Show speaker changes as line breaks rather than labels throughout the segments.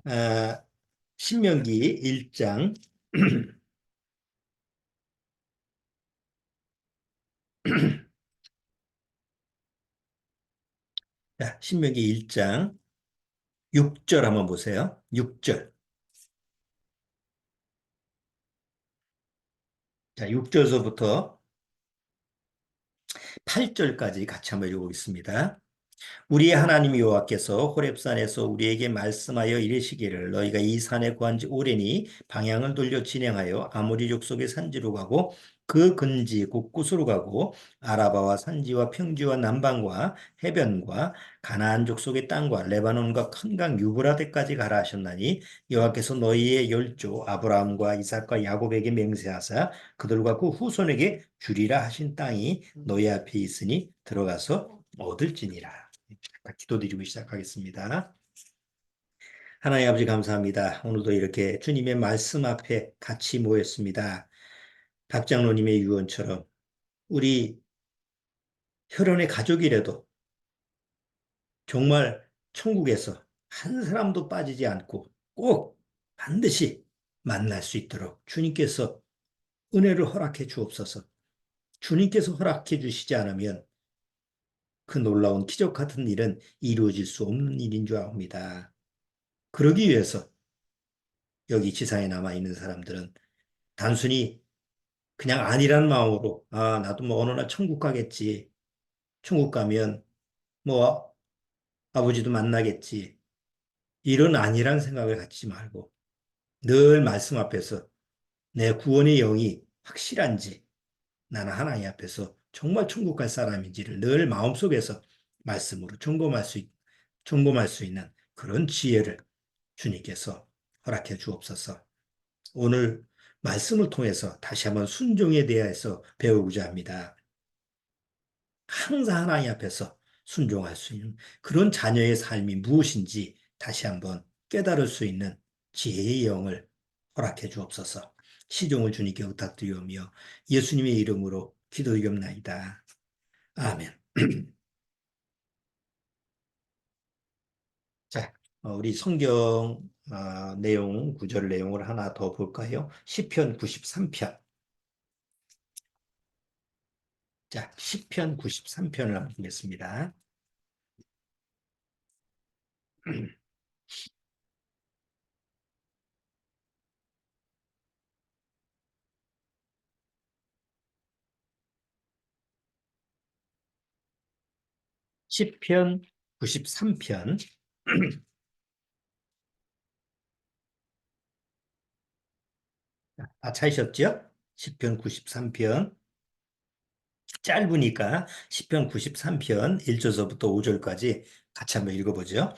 아, 신명기 1장. 자, 신명기 1장 6절 한번 보세요. 6절. 자, 6절서부터 8절까지 같이 한번 읽어보겠습니다. 우리의 하나님 여호와께서 호렙산에서 우리에게 말씀하여 이르시기를 너희가 이 산에 거한 지 오래니 방향을 돌려 진행하여 아모리 족속의 산지로 가고 그 근지 곳곳으로 가고 아라바와 산지와 평지와 남방과 해변과 가나안 족속의 땅과 레바논과 큰 강 유브라데까지 가라 하셨나니 여호와께서 너희의 열조 아브라함과 이삭과 야곱에게 맹세하사 그들과 그 후손에게 주리라 하신 땅이 너희 앞에 있으니 들어가서 얻을지니라. 기도드리고 시작하겠습니다. 하나님 아버지 감사합니다. 오늘도 이렇게 주님의 말씀 앞에 같이 모였습니다. 박장로님의 유언처럼 우리 혈연의 가족이라도 정말 천국에서 한 사람도 빠지지 않고 꼭 반드시 만날 수 있도록 주님께서 은혜를 허락해 주옵소서. 주님께서 허락해 주시지 않으면 그 놀라운 기적 같은 일은 이루어질 수 없는 일인 줄 압니다. 그러기 위해서 여기 지상에 남아있는 사람들은 단순히 그냥 아니라는 마음으로, 나도 뭐 어느 날 천국 가겠지. 천국 가면 뭐 아버지도 만나겠지. 이런 아니란 생각을 갖지 말고 늘 말씀 앞에서 내 구원의 영이 확실한지 나는 하나님 앞에서 정말 천국 갈 사람인지를 늘 마음속에서 말씀으로 점검할 수 있는 그런 지혜를 주님께서 허락해 주옵소서. 오늘 말씀을 통해서 다시 한번 순종에 대해서 배우고자 합니다. 항상 하나님 앞에서 순종할 수 있는 그런 자녀의 삶이 무엇인지 다시 한번 깨달을 수 있는 지혜의 영을 허락해 주옵소서. 시종을 주님께 부탁드리오며 예수님의 이름으로 기도드리옵나이다. 아멘. 자, 우리 성경 내용, 구절 내용을 하나 더 볼까요? 시편 93편. 자, 시편 93편을 한번 보겠습니다. 시편 93편. 찾으셨죠? 시편 93편. 짧으니까 시편 93편 1절서부터 5절까지 같이 한번 읽어보죠.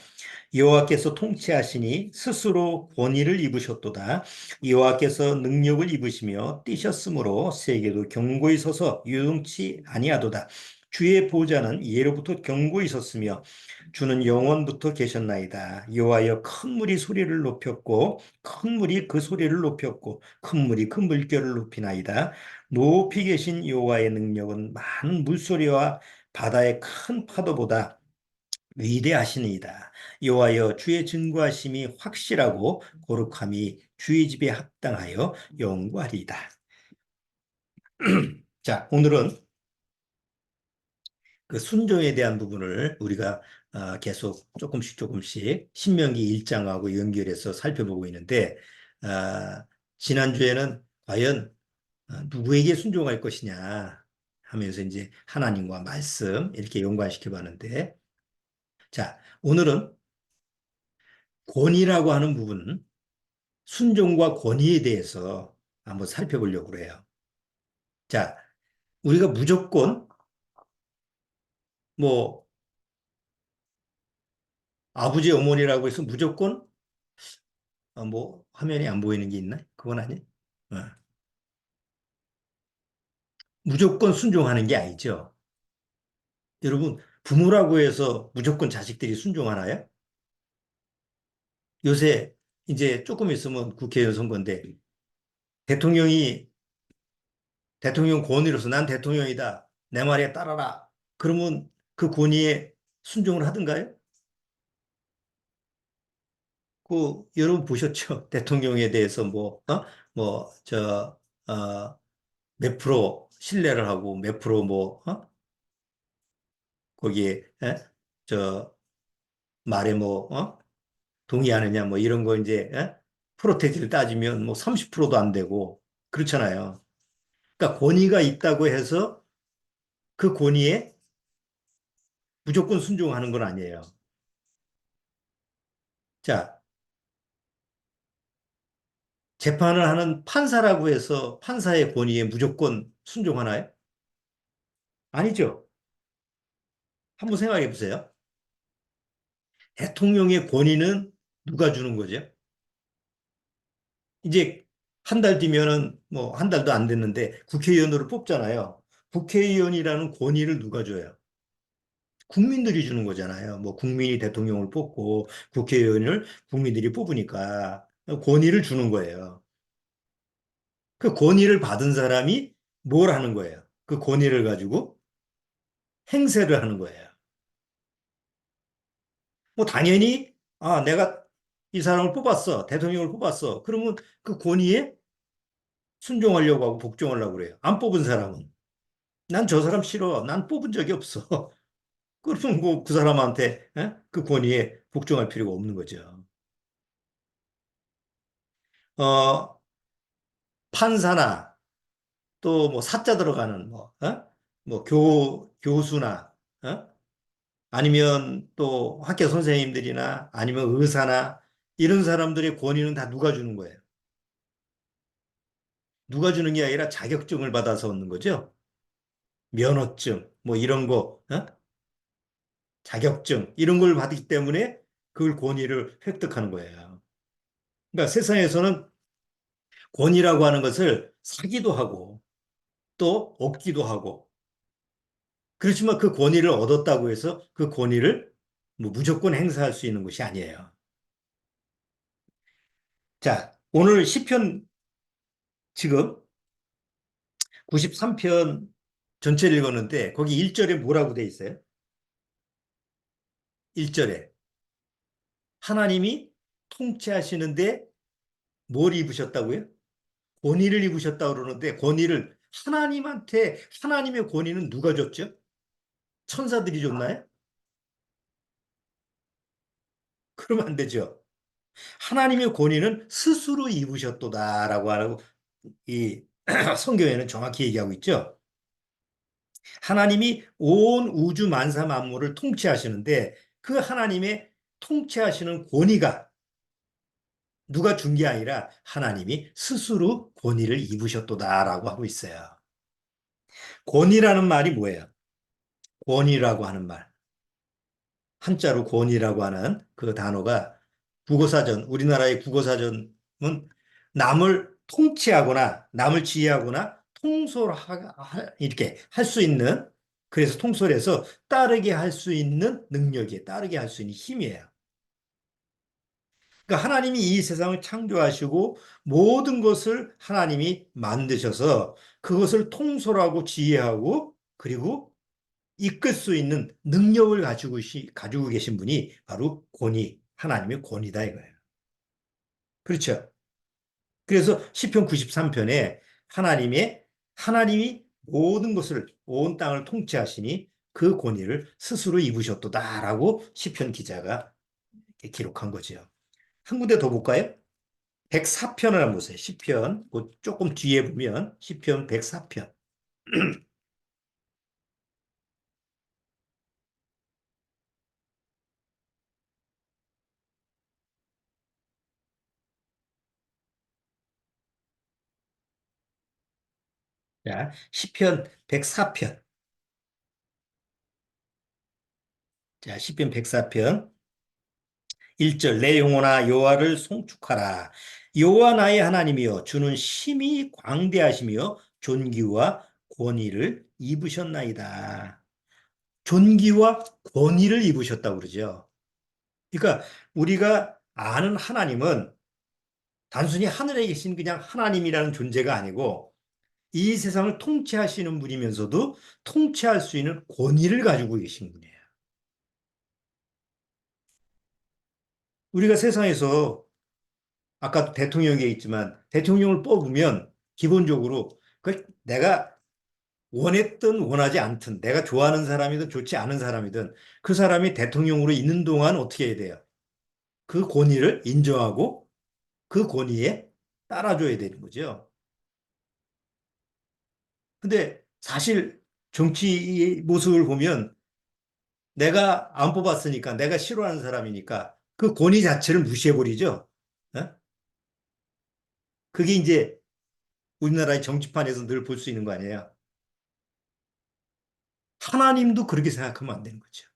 여호와께서 통치하시니 스스로 권위를 입으셨도다. 여호와께서 능력을 입으시며 뛰셨으므로 세계도 견고히 서서 유동치 아니하도다. 주의 보좌는 예로부터 견고히 섰으며 주는 영원부터 계셨나이다. 여호와여 큰 물이 소리를 높였고 큰 물이 그 소리를 높였고 큰 물이 그 물결을 높이나이다. 높이 계신 여호와의 능력은 많은 물소리와 바다의 큰 파도보다 위대하시니이다. 여호와여 주의 증거하심이 확실하고 거룩함이 주의 집에 합당하여 영구하리이다. 자, 오늘은 그 순종에 대한 부분을 우리가 계속 조금씩 신명기 1장하고 연결해서 살펴보고 있는데, 지난주에는 과연 누구에게 순종할 것이냐 하면서 이제 하나님과 말씀 이렇게 연관시켜 봤는데, 자, 오늘은 권위라고 하는 부분, 순종과 권위에 대해서 한번 살펴보려고 그래요. 자, 우리가 무조건 뭐 아버지 어머니라고 해서 무조건 뭐 화면이 안 보이는 게 있나? 그건 아니? 어. 무조건 순종하는 게 아니죠. 여러분, 부모라고 해서 무조건 자식들이 순종하나요? 요새 이제 조금 있으면 국회의원 선거인데 대통령이 대통령 권위로서 난 대통령이다. 내 말에 따라라. 그러면 그 권위에 순종을 하든가요? 여러분 보셨죠? 대통령에 대해서 뭐, 저, 몇 프로 신뢰를 하고 몇 프로 거기에, 저, 말에 동의하느냐 이런 거 이제, 프로테이지를 따지면 뭐 30%도 안 되고 그렇잖아요. 그러니까 권위가 있다고 해서 그 권위에 무조건 순종하는 건 아니에요. 자, 재판을 하는 판사라고 해서 판사의 권위에 무조건 순종하나요? 아니죠. 한번 생각해 보세요. 대통령의 권위는 누가 주는 거죠? 이제 한 달 뒤면은 뭐 한 달도 안 됐는데 국회의원으로 뽑잖아요. 국회의원이라는 권위를 누가 줘요? 국민들이 주는 거잖아요. 뭐 국민이 대통령을 뽑고 국회의원을 국민들이 뽑으니까 권위를 주는 거예요. 그 권위를 받은 사람이 뭘 하는 거예요? 그 권위를 가지고 행세를 하는 거예요. 뭐 당연히 내가 이 사람을 뽑았어. 대통령을 뽑았어. 그러면 그 권위에 순종하려고 하고 복종하려고 그래요. 안 뽑은 사람은 난 저 사람 싫어. 난 뽑은 적이 없어. 그러면 그 사람한테 그 권위에 복종할 필요가 없는 거죠. 어, 판사나 또 뭐 사자 들어가는 교수나 아니면 또 학교 선생님들이나 아니면 의사나 이런 사람들의 권위는 다 누가 주는 거예요? 누가 주는 게 아니라 자격증을 받아서 얻는 거죠. 면허증 이런 거, 자격증 이런 걸 받기 때문에 그걸 권위를 획득하는 거예요. 그러니까 세상에서는 권위라고 하는 것을 사기도 하고 또 얻기도 하고 그렇지만 그 권위를 얻었다고 해서 그 권위를 뭐 무조건 행사할 수 있는 것이 아니에요. 자, 오늘 시편 지금 93편 전체를 읽었는데 거기 1절에 뭐라고 돼 있어요? 1절에 하나님이 통치하시는데 뭘 입으셨다고요? 권위를 입으셨다고 그러는데 권위를 하나님의 권위는 누가 줬죠? 천사들이 줬나요? 그러면 안 되죠. 하나님의 권위는 스스로 입으셨도다라고 하고 이 성경에는 정확히 얘기하고 있죠. 하나님이 온 우주 만사 만물을 통치하시는데 그 하나님의 통치하시는 권위가 누가 준 게 아니라 하나님이 스스로 권위를 입으셨도다라고 하고 있어요. 권위라는 말이 뭐예요? 권위라고 하는 말. 한자로 권위라고 하는 그 단어가 국어사전, 우리나라의 국어사전은 남을 통치하거나 남을 지휘하거나 이렇게 할 수 있는 그래서 통솔해서 따르게 할 수 있는 능력이에요. 따르게 할 수 있는 힘이에요. 그러니까 하나님이 이 세상을 창조하시고 모든 것을 하나님이 만드셔서 그것을 통솔하고 지휘하고 그리고 이끌 수 있는 능력을 가지고 계신 분이 바로 하나님의 권위다 이거예요. 그렇죠? 그래서 시편 93편에 하나님이 모든 것을 온 땅을 통치하시니 그 권위를 스스로 입으셨도다라고 시편 기자가 기록한 거죠. 한 군데 더 볼까요? 104편을 한번 보세요. 시편 조금 뒤에 보면 시편 104편. 자, 시편 104편. 자, 시편 104편. 1절 내 영혼아 여호와를 송축하라. 여호와 나의 하나님이여 주는 심히 광대하시며 존귀와 권위를 입으셨나이다. 존귀와 권위를 입으셨다고 그러죠. 그러니까 우리가 아는 하나님은 단순히 하늘에 계신 그냥 하나님이라는 존재가 아니고 이 세상을 통치하시는 분이면서도 통치할 수 있는 권위를 가지고 계신 분이에요. 우리가 세상에서 아까 대통령에 있지만 대통령을 뽑으면 기본적으로 그 내가 원했든 원하지 않든 내가 좋아하는 사람이든 좋지 않은 사람이든 그 사람이 대통령으로 있는 동안 어떻게 해야 돼요? 그 권위를 인정하고 그 권위에 따라줘야 되는 거죠. 근데 사실 정치 모습을 보면 내가 안 뽑았으니까 내가 싫어하는 사람이니까 그 권위 자체를 무시해버리죠. 어? 그게 이제 우리나라의 정치판에서 늘 볼 수 있는 거 아니에요. 하나님도 그렇게 생각하면 안 되는 거죠.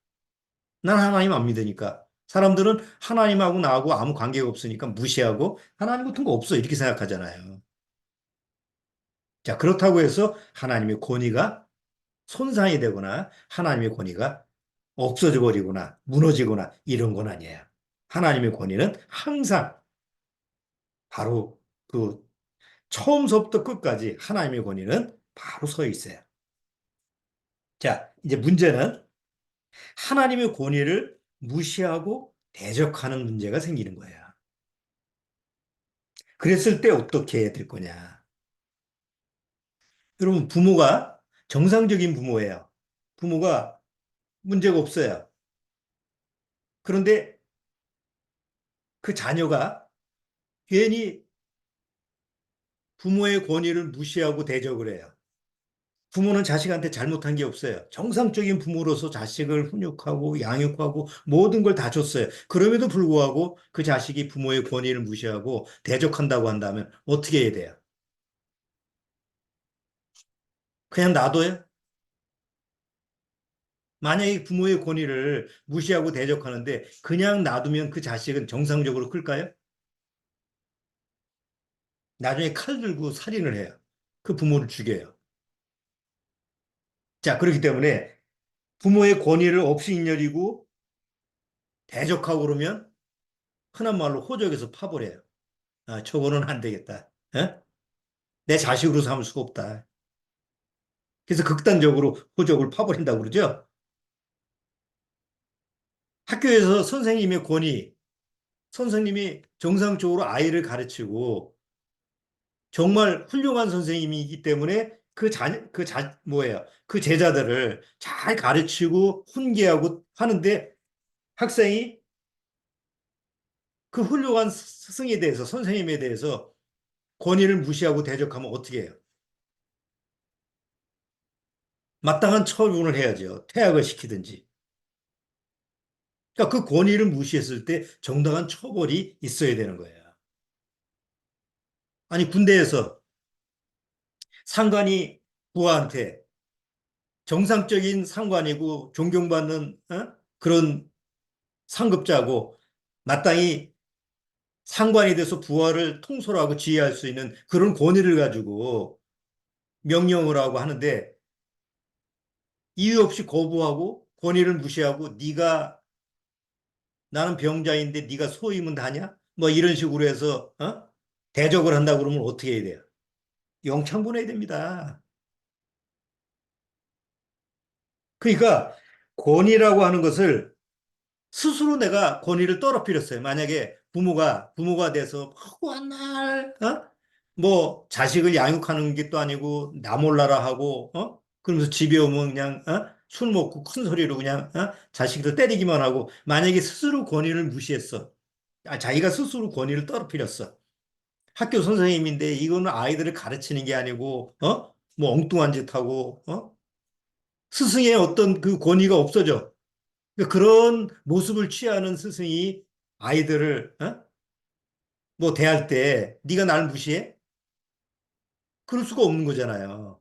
난 하나님 안 믿으니까. 사람들은 하나님하고 나하고 아무 관계가 없으니까 무시하고 하나님 같은 거 없어 이렇게 생각하잖아요. 자, 그렇다고 해서 하나님의 권위가 손상이 되거나 하나님의 권위가 없어져 버리거나 무너지거나 이런 건 아니에요. 하나님의 권위는 항상 바로 그 처음서부터 끝까지 하나님의 권위는 바로 서 있어요. 자, 이제 문제는 하나님의 권위를 무시하고 대적하는 문제가 생기는 거예요. 그랬을 때 어떻게 해야 될 거냐? 여러분, 부모가 정상적인 부모예요. 부모가 문제가 없어요. 그런데 그 자녀가 괜히 부모의 권위를 무시하고 대적을 해요. 부모는 자식한테 잘못한 게 없어요. 정상적인 부모로서 자식을 훈육하고 양육하고 모든 걸 다 줬어요. 그럼에도 불구하고 그 자식이 부모의 권위를 무시하고 대적한다고 한다면 어떻게 해야 돼요? 그냥 놔둬요? 만약에 부모의 권위를 무시하고 대적하는데 그냥 놔두면 그 자식은 정상적으로 클까요? 나중에 칼 들고 살인을 해요. 그 부모를 죽여요. 자, 그렇기 때문에 부모의 권위를 업신여리고 대적하고 그러면 흔한 말로 호적에서 파버려요. 아, 저거는 안 되겠다. 어? 내 자식으로 삼을 수가 없다. 그래서 극단적으로 호적을 파버린다고 그러죠. 학교에서 선생님의 권위, 선생님이 정상적으로 아이를 가르치고 정말 훌륭한 선생님이기 때문에 뭐예요? 그 제자들을 잘 가르치고 훈계하고 하는데 학생이 그 훌륭한 스승에 대해서, 선생님에 대해서 권위를 무시하고 대적하면 어떻게 해요? 마땅한 처분을 해야죠. 퇴학을 시키든지. 그러니까 그 권위를 무시했을 때 정당한 처벌이 있어야 되는 거예요. 아니, 군대에서 상관이 부하한테 정상적인 상관이고 존경받는 그런 상급자고 마땅히 상관이 돼서 부하를 통솔하고 지휘할 수 있는 그런 권위를 가지고 명령을 하고 하는데 이유 없이 거부하고 권위를 무시하고 네가 나는 병자인데 네가 소임은 다냐? 뭐 이런 식으로 해서 대적을 한다 그러면 어떻게 해야 돼요? 영창 보내야 됩니다. 그러니까 권위라고 하는 것을 스스로 내가 권위를 떨어뜨렸어요. 만약에 부모가 돼서 한날 뭐 자식을 양육하는 게 또 아니고 나 몰라라 하고 그러면서 집에 오면 그냥 술 먹고 큰 소리로 그냥 자식들 때리기만 하고 만약에 스스로 권위를 무시했어. 자기가 스스로 권위를 떨어뜨렸어. 학교 선생님인데 이거는 아이들을 가르치는 게 아니고 뭐 엉뚱한 짓 하고 스승의 어떤 그 권위가 없어져. 그러니까 그런 모습을 취하는 스승이 아이들을 뭐 대할 때 네가 날 무시해? 그럴 수가 없는 거잖아요.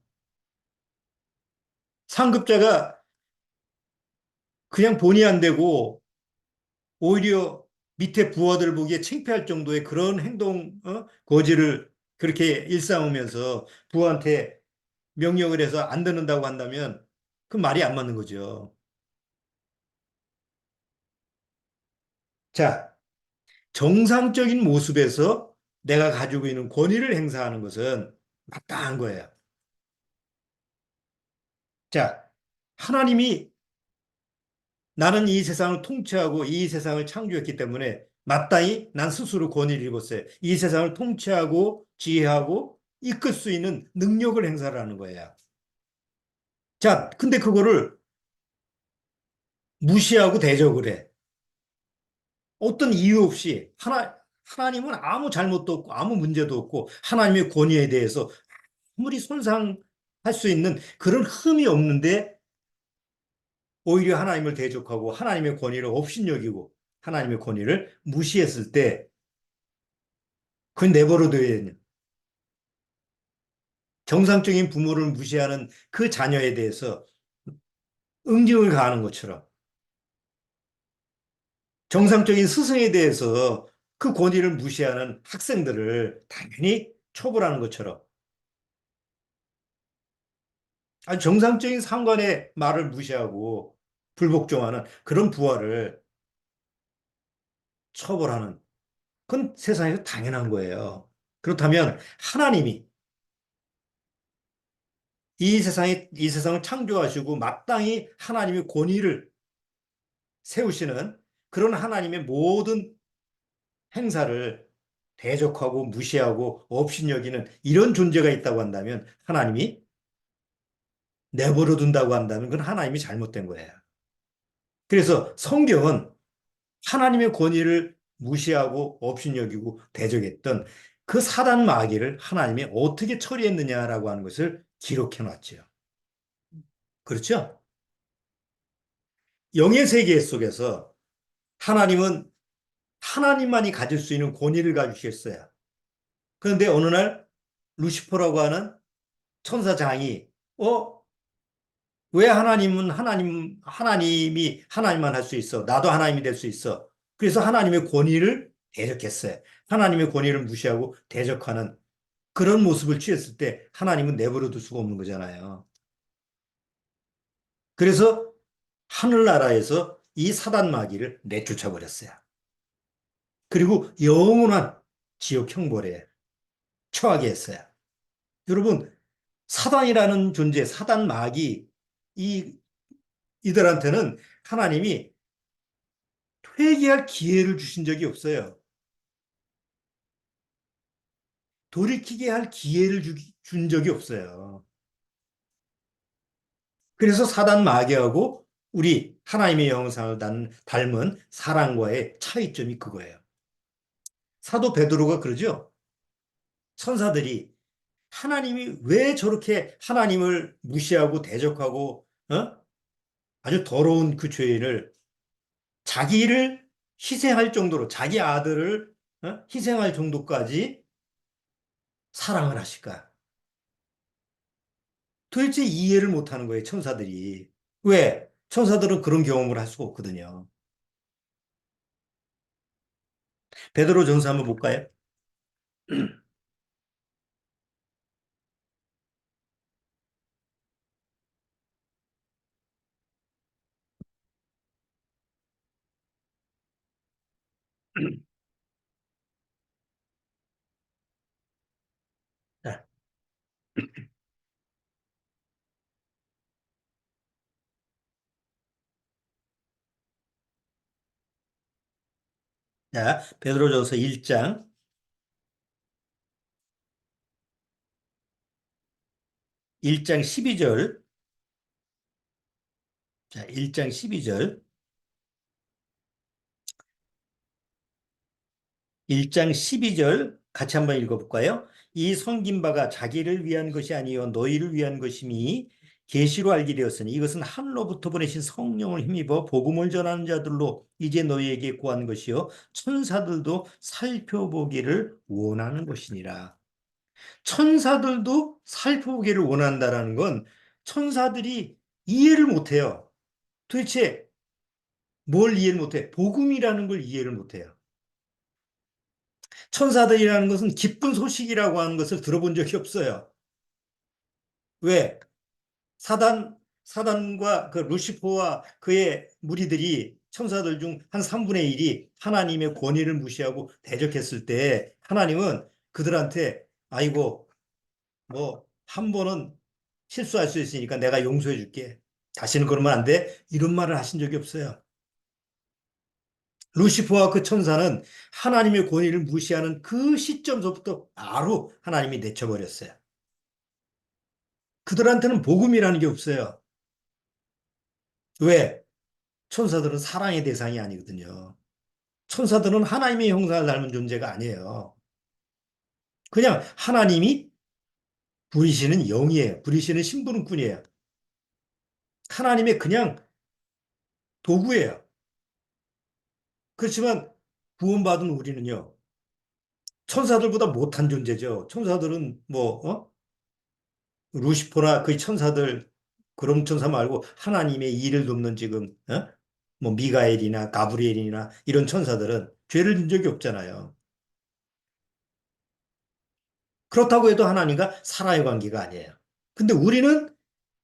상급자가 그냥 본의 안 되고 오히려 밑에 부하들 보기에 창피할 정도의 그런 행동 거지를 그렇게 일삼으면서 부하한테 명령을 해서 안 듣는다고 한다면 그 말이 안 맞는 거죠. 자, 정상적인 모습에서 내가 가지고 있는 권위를 행사하는 것은 마땅한 거예요. 자, 하나님이 나는 이 세상을 통치하고 이 세상을 창조했기 때문에 마땅히 난 스스로 권위를 입었어요. 이 세상을 통치하고 지휘하고 이끌 수 있는 능력을 행사를 하는 거예요. 자, 근데 그거를 무시하고 대적을 해. 어떤 이유 없이 하나님은 아무 잘못도 없고 아무 문제도 없고 하나님의 권위에 대해서 아무리 손상할 수 있는 그런 흠이 없는데 오히려 하나님을 대적하고 하나님의 권위를 업신여기고 하나님의 권위를 무시했을 때 그건 내버려둬야 되냐. 정상적인 부모를 무시하는 그 자녀에 대해서 응징을 가하는 것처럼 정상적인 스승에 대해서 그 권위를 무시하는 학생들을 당연히 처벌하는 것처럼 아니, 정상적인 상관의 말을 무시하고 불복종하는 그런 부하를 처벌하는 그건 세상에서 당연한 거예요. 그렇다면 하나님이 이 세상을 창조하시고 마땅히 하나님의 권위를 세우시는 그런 하나님의 모든 행사를 대적하고 무시하고 업신여기는 이런 존재가 있다고 한다면 하나님이 내버려 둔다고 한다면 그건 하나님이 잘못된 거예요. 그래서 성경은 하나님의 권위를 무시하고 업신여기고 대적했던 그 사단 마귀를 하나님이 어떻게 처리했느냐라고 하는 것을 기록해 놨죠. 그렇죠? 영의 세계 속에서 하나님은 하나님만이 가질 수 있는 권위를 가지셨어요. 그런데 어느 날 루시퍼라고 하는 천사장이 왜 하나님이 하나님만 할 수 있어? 나도 하나님이 될 수 있어. 그래서 하나님의 권위를 대적했어요. 하나님의 권위를 무시하고 대적하는 그런 모습을 취했을 때 하나님은 내버려 둘 수가 없는 거잖아요. 그래서 하늘나라에서 이 사단 마귀를 내쫓아 버렸어요. 그리고 영원한 지옥 형벌에 처하게 했어요. 여러분, 사단이라는 존재, 사단 마귀, 이, 이들한테는 하나님이 회개할 기회를 주신 적이 없어요. 돌이키게 할 기회를 준 적이 없어요. 그래서 사단 마귀하고 우리 하나님의 형상을 닮은 사람과의 차이점이 그거예요. 사도 베드로가 그러죠. 천사들이 하나님이 왜 저렇게 하나님을 무시하고 대적하고 아주 더러운 그 죄인을 자기를 희생할 정도로 자기 아들을 희생할 정도까지 사랑을 하실까? 도대체 이해를 못하는 거예요, 천사들이. 왜? 천사들은 그런 경험을 할 수가 없거든요. 베드로 전서 한번 볼까요? 자, 베드로전서 1장 12절. 자, 1장 12절. 1장 12절 같이 한번 읽어볼까요? 이 섬긴 바가 자기를 위한 것이 아니요 너희를 위한 것임이 계시로 알게 되었으니 이것은 하늘로부터 보내신 성령을 힘입어 복음을 전하는 자들로 이제 너희에게 구한 것이요 천사들도 살펴보기를 원하는 것이니라. 천사들도 살펴보기를 원한다라는 건 천사들이 이해를 못해요. 도대체 뭘 이해를 못해? 복음이라는 걸 이해를 못해요. 천사들이라는 것은 기쁜 소식이라고 하는 것을 들어본 적이 없어요. 왜? 사단과 그 루시퍼와 그의 무리들이 천사들 중 한 3분의 1이 하나님의 권위를 무시하고 대적했을 때 하나님은 그들한테 아이고 뭐 한 번은 실수할 수 있으니까 내가 용서해 줄게. 다시는 그러면 안 돼. 이런 말을 하신 적이 없어요. 루시퍼와 그 천사는 하나님의 권위를 무시하는 그 시점서부터 바로 하나님이 내쳐버렸어요. 그들한테는 복음이라는 게 없어요. 왜? 천사들은 사랑의 대상이 아니거든요. 천사들은 하나님의 형상을 닮은 존재가 아니에요. 그냥 하나님이 부리시는 영이에요. 부리시는 심부름꾼이에요. 하나님의 그냥 도구예요. 그렇지만 구원받은 우리는요, 천사들보다 못한 존재죠. 천사들은 루시퍼나 그 천사들, 그런 천사 말고 하나님의 일을 돕는 지금, 뭐, 미가엘이나 가브리엘이나 이런 천사들은 죄를 진 적이 없잖아요. 그렇다고 해도 하나님과 사랑의 관계가 아니에요. 근데 우리는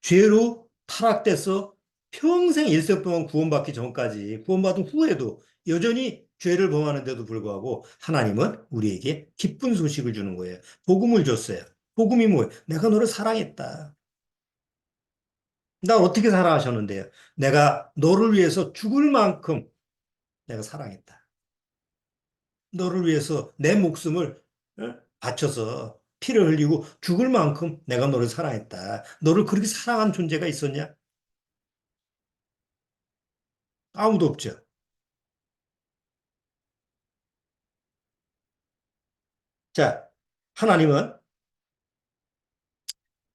죄로 타락돼서 평생 일생 동안 구원받기 전까지, 구원받은 후에도 여전히 죄를 범하는데도 불구하고 하나님은 우리에게 기쁜 소식을 주는 거예요. 복음을 줬어요. 복음이 뭐예요? 내가 너를 사랑했다. 나 어떻게 사랑하셨는데요? 내가 너를 위해서 죽을 만큼 내가 사랑했다. 너를 위해서 내 목숨을 바쳐서 피를 흘리고 죽을 만큼 내가 너를 사랑했다. 너를 그렇게 사랑한 존재가 있었냐? 아무도 없죠. 자, 하나님은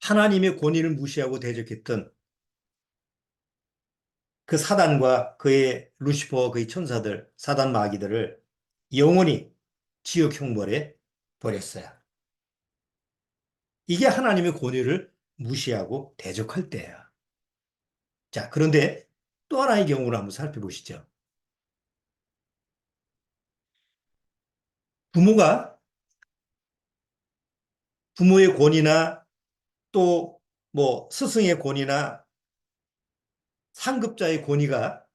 하나님의 권위를 무시하고 대적했던 그 사단과 그의 루시퍼, 그의 천사들, 사단 마귀들을 영원히 지옥 형벌에 버렸어요. 이게 하나님의 권위를 무시하고 대적할 때예요. 자, 그런데 또 하나의 경우를 한번 살펴보시죠. 부모가 부모의 권위나 또 뭐 스승의 권위나 상급자의 권위가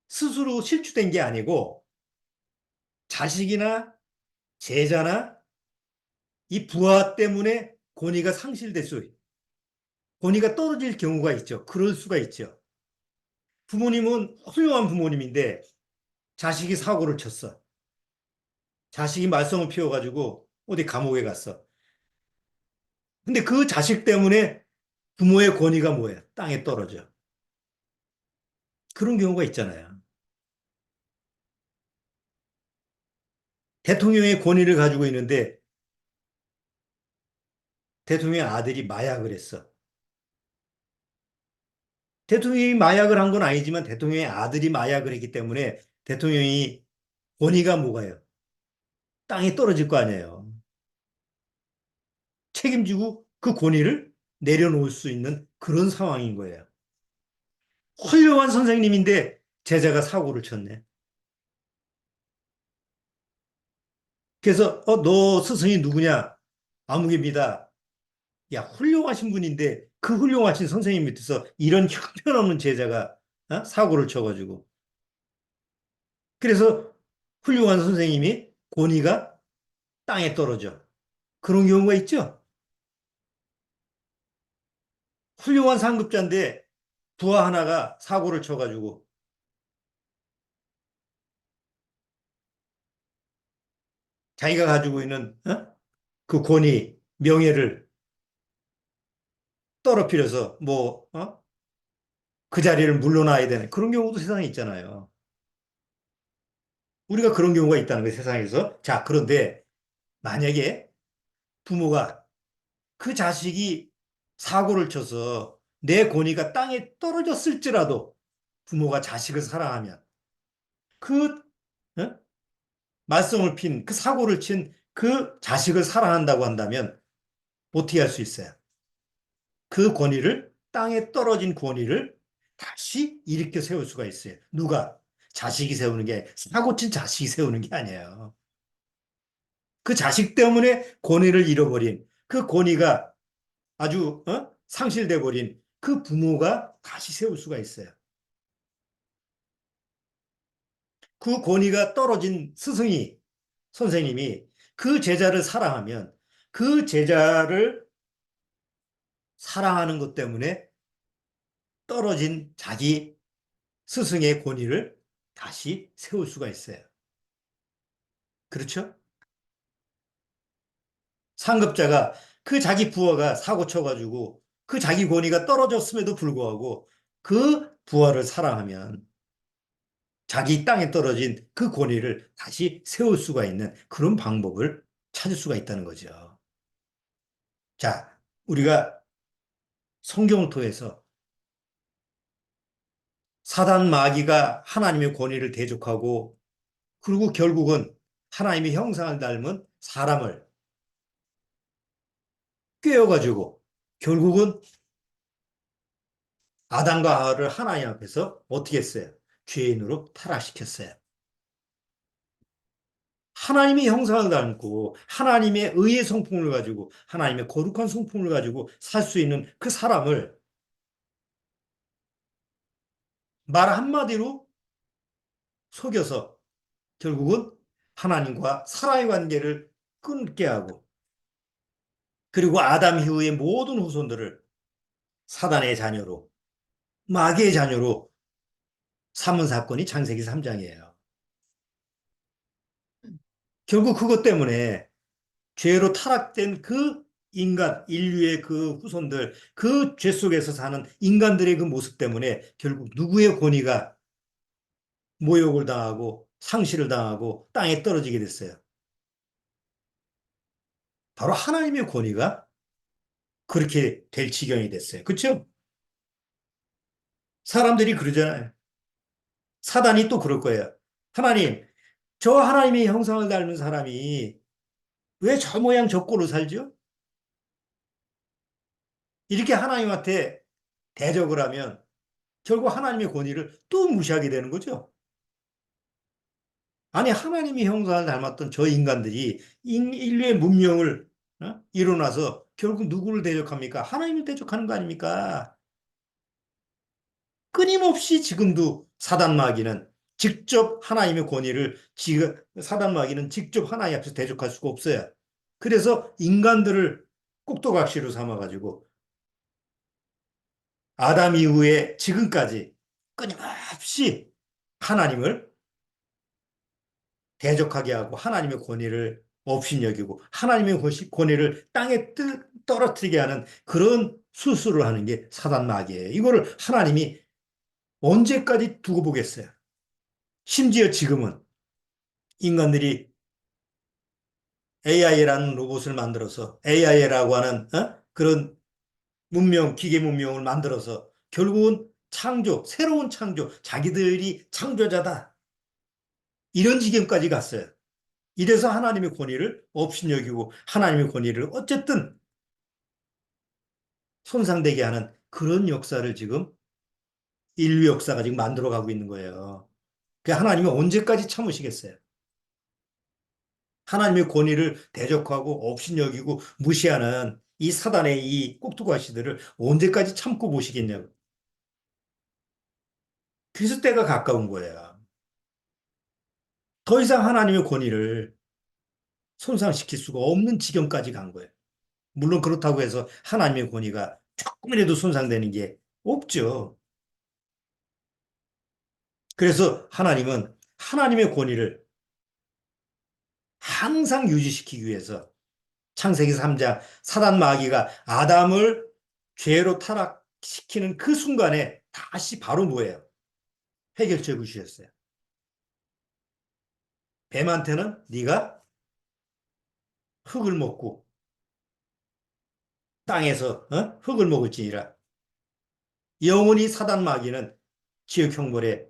스스로 실추된 게 아니고 자식이나 제자나 이 부하 때문에 권위가 상실될 수, 권위가 떨어질 경우가 있죠. 그럴 수가 있죠. 부모님은 훌륭한 부모님인데 자식이 사고를 쳤어. 자식이 말썽을 피워가지고 어디 감옥에 갔어. 근데 그 자식 때문에 부모의 권위가 뭐예요? 땅에 떨어져. 그런 경우가 있잖아요. 대통령의 권위를 가지고 있는데 대통령의 아들이 마약을 했어. 대통령이 마약을 한 건 아니지만 대통령의 아들이 마약을 했기 때문에 대통령이 권위가 뭐가요? 땅에 떨어질 거 아니에요. 책임지고 그 권위를 내려놓을 수 있는 그런 상황인 거예요. 훌륭한 선생님인데 제자가 사고를 쳤네. 그래서 너 스승이 누구냐? 아무개입니다. 야, 훌륭하신 분인데 그 훌륭하신 선생님 밑에서 이런 형편없는 제자가 사고를 쳐가지고 그래서 훌륭한 선생님이 권위가 땅에 떨어져. 그런 경우가 있죠. 훌륭한 상급자인데 부하 하나가 사고를 쳐가지고 자기가 가지고 있는 그 권위, 명예를 떨어뜨려서 그 자리를 물러나야 되는 그런 경우도 세상에 있잖아요. 우리가 그런 경우가 있다는 거예요, 세상에서. 자, 그런데 만약에 부모가 그 자식이 사고를 쳐서 내 권위가 땅에 떨어졌을지라도 부모가 자식을 사랑하면 그 어? 말썽을 핀 그 사고를 친 그 자식을 사랑한다고 한다면 어떻게 할 수 있어요? 그 권위를 땅에 떨어진 권위를 다시 일으켜 세울 수가 있어요. 누가? 자식이 세우는 게 사고 친 자식이 세우는 게 아니에요. 그 자식 때문에 권위를 잃어버린 그 권위가 아주 상실돼 버린 그 부모가 다시 세울 수가 있어요. 그 권위가 떨어진 스승이 선생님이 그 제자를 사랑하면 그 제자를 사랑하는 것 때문에 떨어진 자기 스승의 권위를 다시 세울 수가 있어요. 그렇죠? 상급자가 그 자기 부하가 사고 쳐가지고 그 자기 권위가 떨어졌음에도 불구하고 그 부하를 사랑하면 자기 땅에 떨어진 그 권위를 다시 세울 수가 있는 그런 방법을 찾을 수가 있다는 거죠. 자, 우리가 성경을 통해서 사단 마귀가 하나님의 권위를 대적하고 그리고 결국은 하나님의 형상을 닮은 사람을 꿰어가지고 결국은 아담과 하와를 하나님 앞에서 어떻게 했어요? 죄인으로 타락시켰어요. 하나님의 형상을 닮고 하나님의 의의 성품을 가지고 하나님의 거룩한 성품을 가지고 살 수 있는 그 사람을 말 한마디로 속여서 결국은 하나님과 사랑의 관계를 끊게 하고 그리고 아담 이후의 모든 후손들을 사단의 자녀로 마귀의 자녀로 삼은 사건이 창세기 3장이에요. 결국 그것 때문에 죄로 타락된 그 인간, 인류의 그 후손들, 그 죄 속에서 사는 인간들의 그 모습 때문에 결국 누구의 권위가 모욕을 당하고 상실을 당하고 땅에 떨어지게 됐어요. 바로 하나님의 권위가 그렇게 될 지경이 됐어요. 그렇죠? 사람들이 그러잖아요. 사단이 또 그럴 거예요. 하나님, 저 하나님의 형상을 닮은 사람이 왜 저 모양 저 꼴로 살죠? 이렇게 하나님한테 대적을 하면 결국 하나님의 권위를 또 무시하게 되는 거죠. 아니, 하나님의 형상을 닮았던 저 인간들이 인류의 문명을 일어나서 결국 누구를 대적합니까? 하나님을 대적하는 거 아닙니까? 끊임없이 지금도 사단 마귀는 직접 하나님의 권위를 지금 사단 마귀는 직접 하나님 앞에서 대적할 수가 없어요. 그래서 인간들을 꼭두각시로 삼아가지고 아담 이후에 지금까지 끊임없이 하나님을 대적하게 하고 하나님의 권위를 업신여기고 하나님의 권위를 땅에 떨어뜨리게 하는 그런 수술을 하는 게 사단 마귀예요. 이거를 하나님이 언제까지 두고 보겠어요? 심지어 지금은 인간들이 AI라는 로봇을 만들어서 AI라고 하는 그런 문명, 기계 문명을 만들어서 결국은 창조, 새로운 창조, 자기들이 창조자다. 이런 지경까지 갔어요. 이래서 하나님의 권위를 업신여기고 하나님의 권위를 어쨌든 손상되게 하는 그런 역사를 지금 인류 역사가 지금 만들어가고 있는 거예요. 그 하나님이 언제까지 참으시겠어요? 하나님의 권위를 대적하고 업신여기고 무시하는 이 사단의 이 꼭두가시들을 언제까지 참고 보시겠냐고. 그래서 때가 가까운 거예요. 더 이상 하나님의 권위를 손상시킬 수가 없는 지경까지 간 거예요. 물론 그렇다고 해서 하나님의 권위가 조금이라도 손상되는 게 없죠. 그래서 하나님은 하나님의 권위를 항상 유지시키기 위해서 창세기 3장 사단 마귀가 아담을 죄로 타락시키는 그 순간에 다시 바로 뭐예요? 해결책을 주셨어요. 뱀한테는 네가 흙을 먹고 땅에서 흙을 먹을지니라. 영원히 사단 마귀는 지옥 형벌에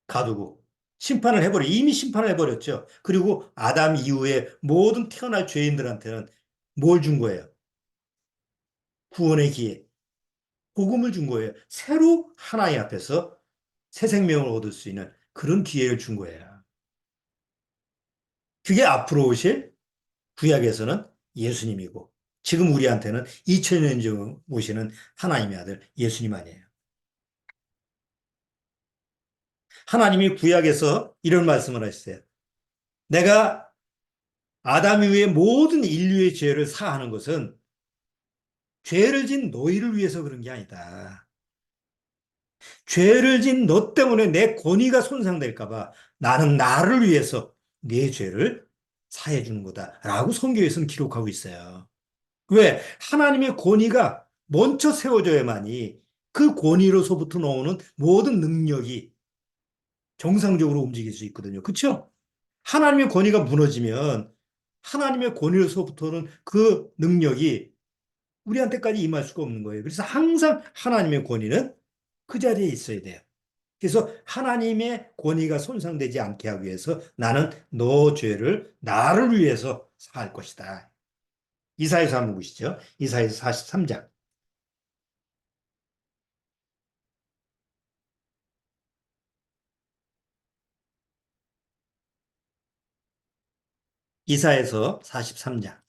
가두고 심판을 해버려 이미 심판을 해버렸죠. 그리고 아담 이후에 모든 태어날 죄인들한테는 뭘 준 거예요? 구원의 기회, 복음을 준 거예요. 새로 하나님 앞에서 새 생명을 얻을 수 있는 그런 기회를 준 거예요. 그게 앞으로 오실 구약에서는 예수님이고 지금 우리한테는 2000년 전 오시는 하나님의 아들 예수님 아니에요. 하나님이 구약에서 이런 말씀을 하셨어요. 내가 아담 이후에 모든 인류의 죄를 사하는 것은 죄를 진 너희를 위해서 그런 게 아니다. 죄를 진 너 때문에 내 권위가 손상될까 봐 나는 나를 위해서 네 죄를 사해 주는 거다라고 성경에서는 기록하고 있어요. 왜? 하나님의 권위가 먼저 세워져야만이 그 권위로서부터 나오는 모든 능력이 정상적으로 움직일 수 있거든요. 그렇죠? 하나님의 권위가 무너지면 하나님의 권위로서부터는 그 능력이 우리한테까지 임할 수가 없는 거예요. 그래서 항상 하나님의 권위는 그 자리에 있어야 돼요. 그래서 하나님의 권위가 손상되지 않게 하기 위해서 나는 너 죄를 나를 위해서 사할 것이다. 이사야서 한번 보시죠. 이사야서 43장. 이사야서 43장.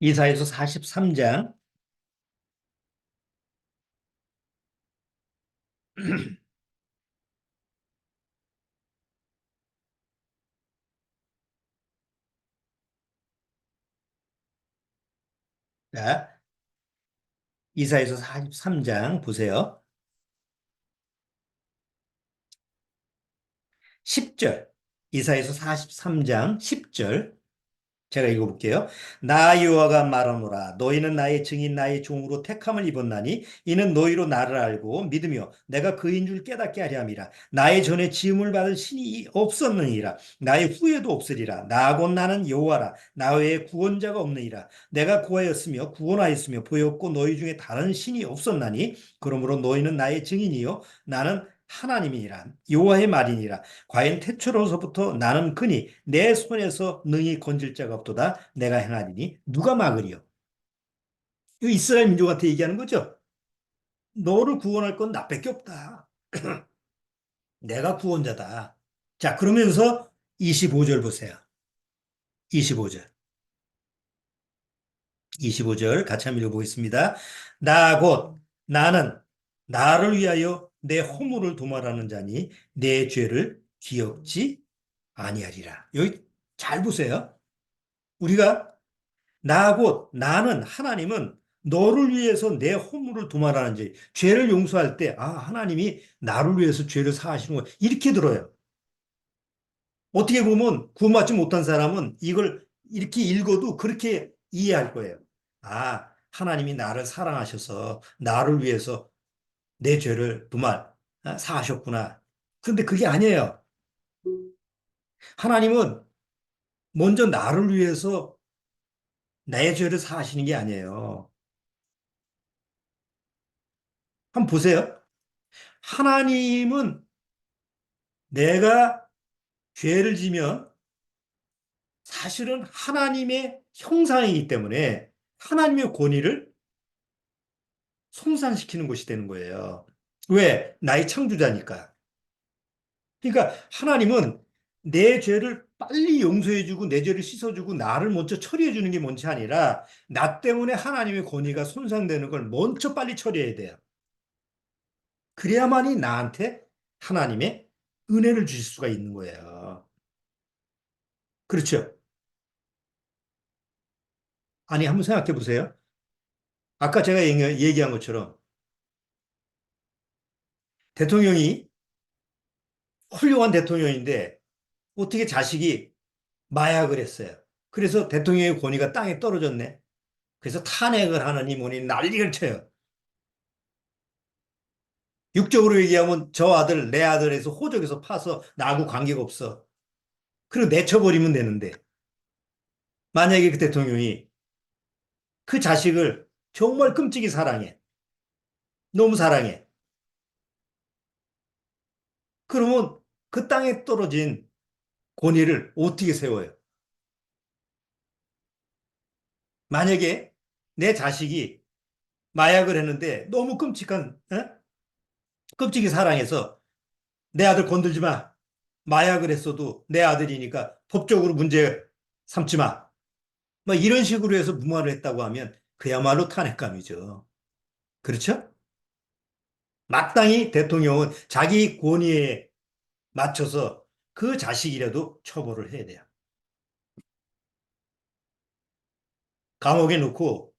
이사야서 43장. 자, 이사야서 43장 보세요. 10절. 이사야서 43장 10절. 제가 읽어볼게요. 나 여호와가 말하노라 너희는 나의 증인 나의 종으로 택함을 입었나니 이는 너희로 나를 알고 믿으며 내가 그인 줄 깨닫게 하려 함이라. 나의 전에 지음을 받은 신이 없었느니라. 나의 후에도 없으리라. 나 곧 나는 여호와라. 나 외에 구원자가 없느니라. 내가 구하였으며 구원하였으며 보였고 너희 중에 다른 신이 없었나니 그러므로 너희는 나의 증인이요 나는 하나님이니라. 여호와의 말이니라. 과연 태초로서부터 나는 그니 내 손에서 능히 건질 자가 없도다. 내가 행하리니 누가 막으리요. 이 이스라엘 민족한테 얘기하는 거죠. 너를 구원할 건 나밖에 없다. 내가 구원자다. 자, 그러면서 25절 보세요. 25절. 25절 같이 한번 읽어보겠습니다. 나 곧 나는 나를 위하여 내 허물을 도말하는 자니 내 죄를 기억지 아니하리라. 여기 잘 보세요. 우리가 나 곧 나는 하나님은 너를 위해서 내 허물을 도말하는 자, 죄를 용서할 때, 아, 하나님이 나를 위해서 죄를 사하시는 거 이렇게 들어요. 어떻게 보면 구원받지 못한 사람은 이걸 이렇게 읽어도 그렇게 이해할 거예요. 아, 하나님이 나를 사랑하셔서 나를 위해서 내 죄를 도말, 사하셨구나. 근데 그게 아니에요. 하나님은 먼저 나를 위해서 내 죄를 사하시는 게 아니에요. 한번 보세요. 하나님은 내가 죄를 지면 사실은 하나님의 형상이기 때문에 하나님의 권위를 손상시키는 것이 되는 거예요. 왜? 나의 창조자니까. 그러니까 하나님은 내 죄를 빨리 용서해주고 내 죄를 씻어주고 나를 먼저 처리해주는 게 먼저 아니라 나 때문에 하나님의 권위가 손상되는 걸 먼저 빨리 처리해야 돼요. 그래야만이 나한테 하나님의 은혜를 주실 수가 있는 거예요. 그렇죠? 아니, 한번 생각해 보세요. 아까 제가 얘기한 것처럼 대통령이 훌륭한 대통령인데 어떻게 자식이 마약을 했어요. 그래서 대통령의 권위가 땅에 떨어졌네. 그래서 탄핵을 하느니 뭐니 난리를 쳐요. 육적으로 얘기하면 저 아들, 내 아들에서 호적에서 파서 나하고 관계가 없어. 그리고 내쳐버리면 되는데 만약에 그 대통령이 그 자식을 정말 끔찍이 사랑해. 너무 사랑해. 그러면 그 땅에 떨어진 권위를 어떻게 세워요? 만약에 내 자식이 마약을 했는데 너무 끔찍한, 끔찍이 사랑해서 내 아들 건들지 마. 마약을 했어도 내 아들이니까 법적으로 문제 삼지 마. 뭐 이런 식으로 해서 무마를 했다고 하면 그야말로 탄핵감이죠. 그렇죠? 마땅히 대통령은 자기 권위에 맞춰서 그 자식이라도 처벌을 해야 돼요. 감옥에 넣고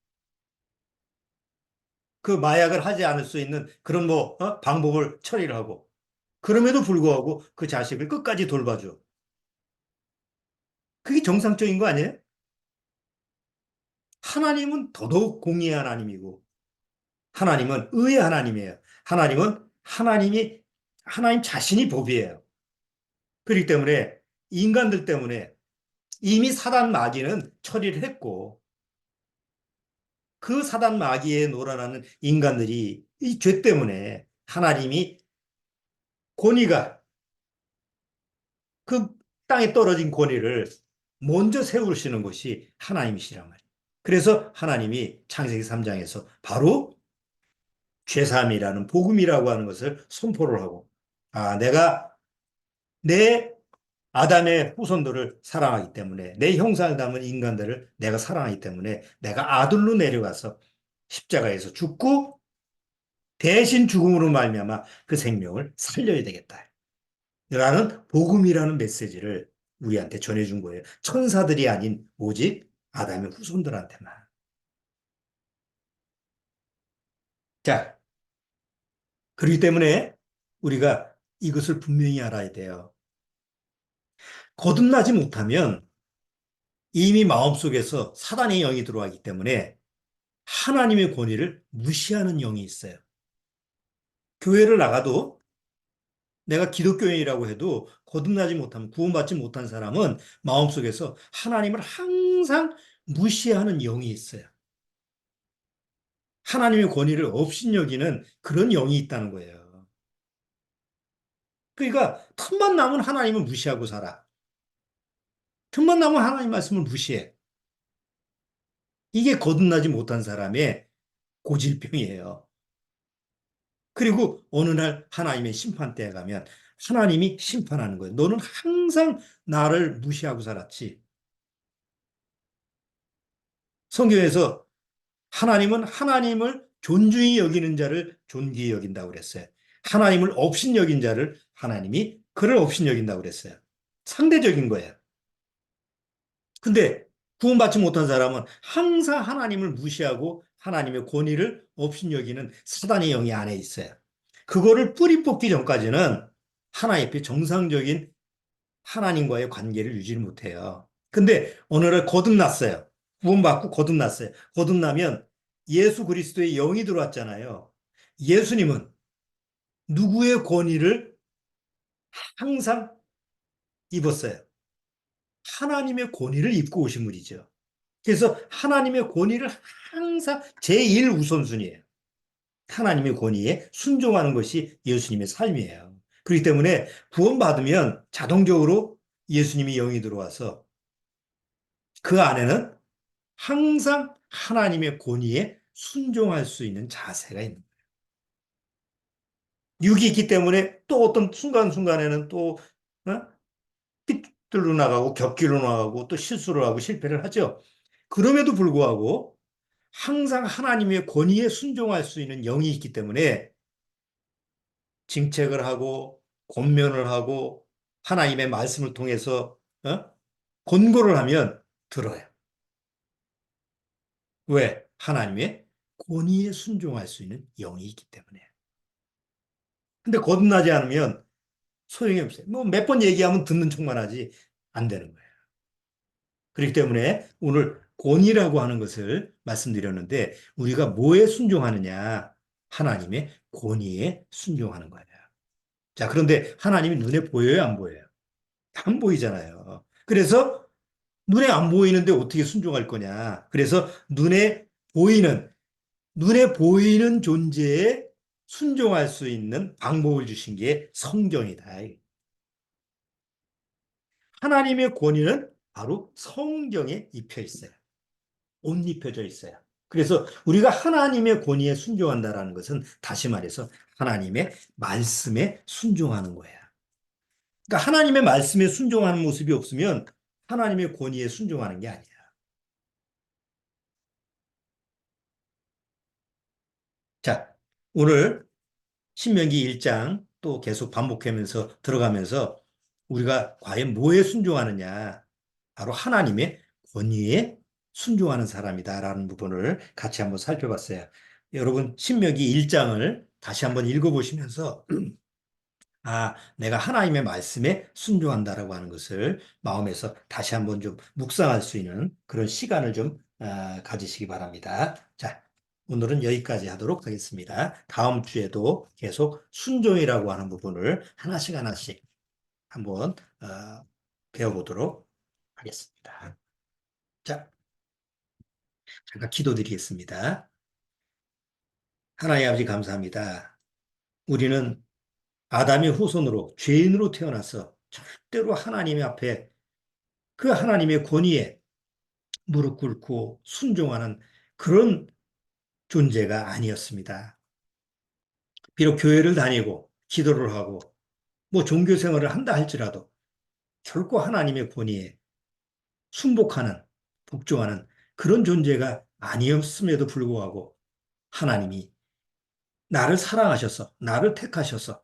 그 마약을 하지 않을 수 있는 그런 뭐 방법을 처리를 하고 그럼에도 불구하고 그 자식을 끝까지 돌봐줘. 그게 정상적인 거 아니에요? 하나님은 더더욱 공의의 하나님이고 하나님은 의의 하나님이에요. 하나님은 하나님 자신이 법이에요. 그렇기 때문에 인간들 때문에 이미 사단 마귀는 처리를 했고 그 사단 마귀에 놀아나는 인간들이 이 죄 때문에 하나님이 권위가 그 땅에 떨어진 권위를 먼저 세우시는 것이 하나님이시란 말이에요. 그래서 하나님이 창세기 3장에서 바로 죄사함이라는 복음이라고 하는 것을 선포를 하고 내가 내 아담의 후손들을 사랑하기 때문에 내 형상을 담은 인간들을 내가 사랑하기 때문에 내가 아들로 내려가서 십자가에서 죽고 대신 죽음으로 말미암아 그 생명을 살려야 되겠다. 라는 복음이라는 메시지를 우리한테 전해준 거예요. 천사들이 아닌 오직 아담의 후손들한테만. 자, 그렇기 때문에 우리가 이것을 분명히 알아야 돼요. 거듭나지 못하면 이미 마음속에서 사단의 영이 들어가기 때문에 하나님의 권위를 무시하는 영이 있어요. 교회를 나가도 내가 기독교인이라고 해도 거듭나지 못하면 구원받지 못한 사람은 마음속에서 하나님을 항상 무시하는 영이 있어요. 하나님의 권위를 업신여기는 그런 영이 있다는 거예요. 그러니까 틈만 나면 하나님을 무시하고 살아. 틈만 나면 하나님 말씀을 무시해. 이게 거듭나지 못한 사람의 고질병이에요. 그리고 어느 날 하나님의 심판대에 가면 하나님이 심판하는 거예요. 너는 항상 나를 무시하고 살았지. 성경에서 하나님은 하나님을 존중히 여기는 자를 존귀히 여긴다고 그랬어요. 하나님을 업신 여긴 자를 하나님이 그를 업신 여긴다고 그랬어요. 상대적인 거예요. 근데 구원받지 못한 사람은 항상 하나님을 무시하고 하나님의 권위를 업신 여기는 사단의 영이 안에 있어요. 그거를 뿌리 뽑기 전까지는 하나님 앞에 정상적인 하나님과의 관계를 유지를 못해요. 근데 어느 날 거듭났어요. 구원받고 거듭났어요. 거듭나면 예수 그리스도의 영이 들어왔잖아요. 예수님은 누구의 권위를 항상 입었어요? 하나님의 권위를 입고 오신 분이죠. 그래서 하나님의 권위를 항상 제1 우선순위예요. 하나님의 권위에 순종하는 것이 예수님의 삶이에요. 그렇기 때문에 구원받으면 자동적으로 예수님이 영이 들어와서 그 안에는 항상 하나님의 권위에 순종할 수 있는 자세가 있는 거예요. 육이 있기 때문에 또 어떤 순간순간에는 또 삐뚤로 나가고 격기로 나가고 또 실수를 하고 실패를 하죠. 그럼에도 불구하고 항상 하나님의 권위에 순종할 수 있는 영이 있기 때문에 징책을 하고 권면을 하고 하나님의 말씀을 통해서 권고를 하면 들어요. 왜? 하나님의 권위에 순종할 수 있는 영이 있기 때문에. 근데 거듭나지 않으면 소용이 없어요. 뭐 몇 번 얘기하면 듣는 척만 하지 안 되는 거예요. 그렇기 때문에 오늘 권위라고 하는 것을 말씀드렸는데 우리가 뭐에 순종하느냐? 하나님의 권위에 순종하는 거예요. 자, 그런데 하나님이 눈에 보여요, 안 보여요? 안 보이잖아요. 그래서 눈에 안 보이는데 어떻게 순종할 거냐? 그래서 보이는, 눈에 보이는 존재에 순종할 수 있는 방법을 주신 게 성경이다. 하나님의 권위는 바로 성경에 입혀 있어요. 옷 입혀져 있어요. 그래서 우리가 하나님의 권위에 순종한다라는 것은 다시 말해서 하나님의 말씀에 순종하는 거예요. 그러니까 하나님의 말씀에 순종하는 모습이 없으면 하나님의 권위에 순종하는 게 아니야. 자, 오늘 신명기 1장 또 계속 반복하면서 들어가면서 우리가 과연 뭐에 순종하느냐? 바로 하나님의 권위에 순종하는 사람이다라는 부분을 같이 한번 살펴봤어요. 여러분, 신명기 1장을 다시 한번 읽어보시면서 내가 하나님의 말씀에 순종한다라고 하는 것을 마음에서 다시 한번 좀 묵상할 수 있는 그런 시간을 좀 가지시기 바랍니다. 자, 오늘은 여기까지 하도록 하겠습니다. 다음 주에도 계속 순종이라고 하는 부분을 하나씩 하나씩 한번 배워보도록 하겠습니다. 자, 잠깐 기도드리겠습니다. 하나님 아버지 감사합니다. 우리는 아담의 후손으로 죄인으로 태어나서 절대로 하나님 앞에 그 하나님의 권위에 무릎 꿇고 순종하는 그런 존재가 아니었습니다. 비록 교회를 다니고 기도를 하고 뭐 종교 생활을 한다 할지라도 결코 하나님의 권위에 순복하는 복종하는 그런 존재가 아니었음에도 불구하고 하나님이 나를 사랑하셔서 나를 택하셔서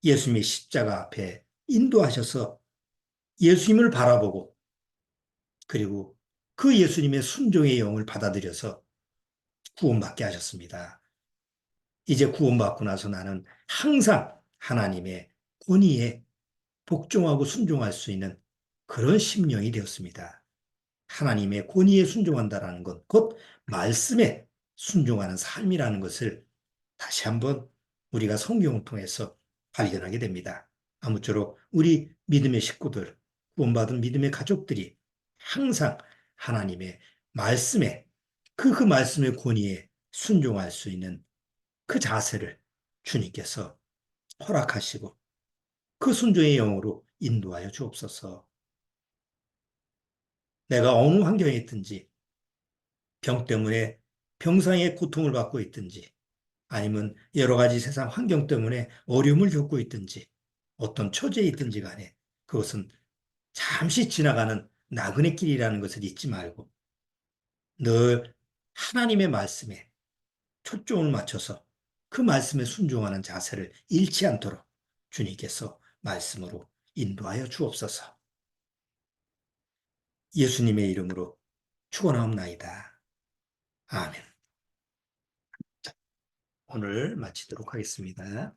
예수님의 십자가 앞에 인도하셔서 예수님을 바라보고 그리고 그 예수님의 순종의 영을 받아들여서 구원받게 하셨습니다. 이제 구원받고 나서 나는 항상 하나님의 권위에 복종하고 순종할 수 있는 그런 심령이 되었습니다. 하나님의 권위에 순종한다는 것, 곧 말씀에 순종하는 삶이라는 것을 다시 한번 우리가 성경을 통해서 발견하게 됩니다. 아무쪼록 우리 믿음의 식구들, 구원받은 믿음의 가족들이 항상 하나님의 말씀에 그 말씀의 권위에 순종할 수 있는 그 자세를 주님께서 허락하시고 그 순종의 영으로 인도하여 주옵소서. 내가 어느 환경에 있든지 병 때문에 병상의 고통을 받고 있든지 아니면 여러 가지 세상 환경 때문에 어려움을 겪고 있든지 어떤 처지에 있든지 간에 그것은 잠시 지나가는 나그네 길이라는 것을 잊지 말고 늘 하나님의 말씀에 초점을 맞춰서 그 말씀에 순종하는 자세를 잃지 않도록 주님께서 말씀으로 인도하여 주옵소서. 예수님의 이름으로 축원하옵나이다. 아멘. 오늘 마치도록 하겠습니다.